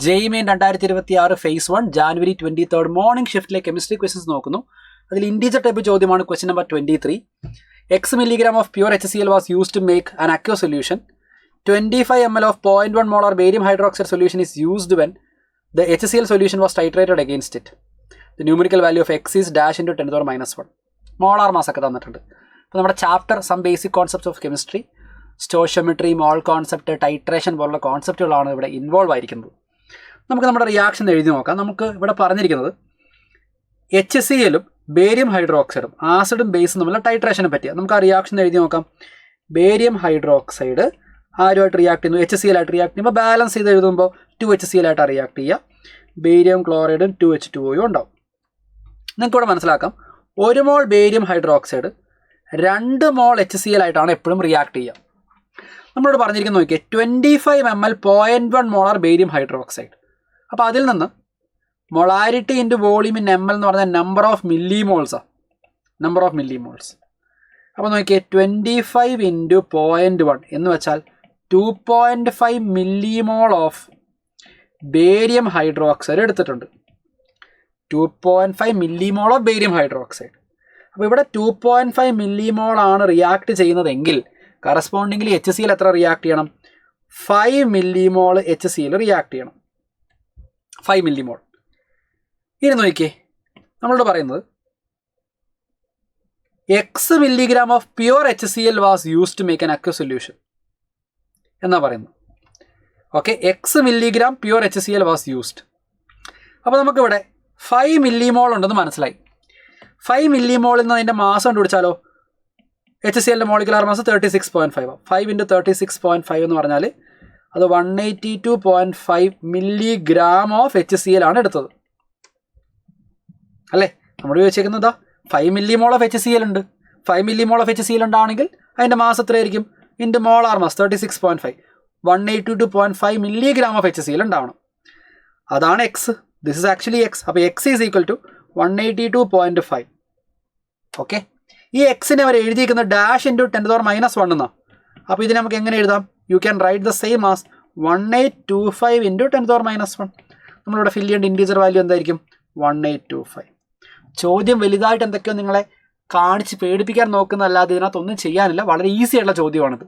JEE 2026 phase 1 January 23rd morning shift chemistry questions നോക്കുന്നു. അതിൽ integer type ചോദ്യമാണ് question number 23. X milligram of pure HCl was used to make an aqueous solution. 25 ml of 0.1 molar barium hydroxide solution is used when the HCl solution was titrated against it. The numerical value of X is dash into 10 to the power minus 1. Molar mass ഒക്കെ തന്നിട്ടുണ്ട്. അപ്പോൾ നമ്മുടെ chapter some basic concepts of chemistry, stoichiometry, mole concept, titration പോലുള്ള കോൺസെപ്റ്റുകളാണ് ഇവിടെ involve ആയിരിക്കുന്നത്. നമുക്ക് നമ്മുടെ റിയാക്ഷൻ എഴുതി നോക്കാം. നമുക്ക് ഇവിടെ പറഞ്ഞിരിക്കുന്നത് HCl ഉം ബേരിയം ഹൈഡ്രോക്സൈഡും ആസിഡും ബേസും തമ്മിലുള്ള ടൈട്രേഷനെ പറ്റിയാണ്. നമുക്ക് ആ റിയാക്ഷൻ എഴുതി നോക്കാം. ബേരിയം ഹൈഡ്രോക്സൈഡ് ആരുമായിട്ട് റിയാക്ട് ചെയ്യുന്നു? HCl ആയിട്ട് റിയാക്ട് ചെയ്യുമ്പോൾ ബാലൻസ് ചെയ്ത് എഴുതുമ്പോൾ 2HCl ആയിട്ടാണ് റിയാക്ട് ചെയ്യുക. ബേരിയം ക്ലോറൈഡും 2H2O ഉണ്ടാവും. നിങ്ങൾക്ക് ഇവിടെ മനസ്സിലാക്കാം, 1 മോൾ ബേരിയം ഹൈഡ്രോക്സൈഡ് 2 മോൾ HCl ആയിട്ടാണ് എപ്പോഴും റിയാക്ട് ചെയ്യുക. നമ്മളോട് പറഞ്ഞിരിക്കുന്നത് നോക്കിയേ, 25 ml 0.1 മോളാർ ബേരിയം ഹൈഡ്രോക്സൈഡ്. അപ്പോൾ അതിൽ നിന്ന് molarity into volume in ml എന്ന് പറഞ്ഞാൽ നമ്പർ ഓഫ് മില്ലിമോൾസാണ്. Number of millimoles. അപ്പോൾ നോക്കിയേ, 25 ഇൻറ്റു 0.1 എന്ന് വെച്ചാൽ 2.5 മില്ലിമോൾ ഓഫ് ബേരിയം ഹൈഡ്രോക്സൈഡ് എടുത്തിട്ടുണ്ട്. 2.5 മില്ലിമോൾ ഓഫ് ബേരിയം ഹൈഡ്രോക്സൈഡ്. അപ്പോൾ ഇവിടെ 2.5 മില്ലിമോൾ ആണ് റിയാക്ട് ചെയ്യുന്നതെങ്കിൽ കറസ്പോണ്ടിങ്ങിലി HCl എത്ര റിയാക്ട് ചെയ്യണം? 5 മില്ലിമോൾ HCl റിയാക്ട് ചെയ്യണം. 5 മില്ലിമോൾ. ഇനി നോക്കിയേ, നമ്മളോട് പറയുന്നത് X milligram of pure HCl was used to make an aqueous solution എന്നാ പറയുന്നത്. Okay, X milligram pure HCl was used. അപ്പോൾ നമുക്കിവിടെ 5 മില്ലിമോൾ ഉണ്ടെന്ന് മനസ്സിലായി. 5 മില്ലിമോളിൽ നിന്ന് അതിൻ്റെ മാസം കണ്ടുപിടിച്ചാലോ? HClൻ്റെ മോളിക്കുലാർ മാസ് 36.5. 5 ഇൻറ്റു 36.5 എന്ന് പറഞ്ഞാൽ അത് 182.5 മില്ലിഗ്രാം ഓഫ് HCl ആണ് എടുത്തത് അല്ലേ? നമ്മൾ ചോദിച്ചേക്കുന്നതാ 5 മില്ലിമോൾ ഓഫ് HCl ഉണ്ട്. 5 മില്ലിമോൾ ഓഫ് HCl ഉണ്ടാണെങ്കിൽ അതിൻ്റെ മാസ് എത്രയായിരിക്കും? Into molar mass 36.5. 182.5 milligram of HCl ഉണ്ടാവണം. അതാണ് x. This is actually x. അപ്പോൾ x is equal to 182.5. Okay, ഈ എക്സിനെ അവർ എഴുതിയിരിക്കുന്നത് dash into 10 to the power minus 1 എന്നാണ്. അപ്പോൾ ഇതിനെ നമുക്ക് എങ്ങനെ എഴുതാം? You can write the same as 1825 into 10 to the power minus 1. നമ്മളിവിടെ ഫില്ല് ചെയ്യേണ്ട ഇൻറ്റീജർ വാല്യൂ എന്തായിരിക്കും? 1825. ചോദ്യം വലുതായിട്ട് എന്തൊക്കെയോ നിങ്ങളെ കാണിച്ച് പേടിപ്പിക്കാൻ നോക്കുന്നതല്ലാതെ ഇതിനകത്തൊന്നും ചെയ്യാനില്ല. വളരെ ഈസി ആയിട്ടുള്ള ചോദ്യമാണിത്.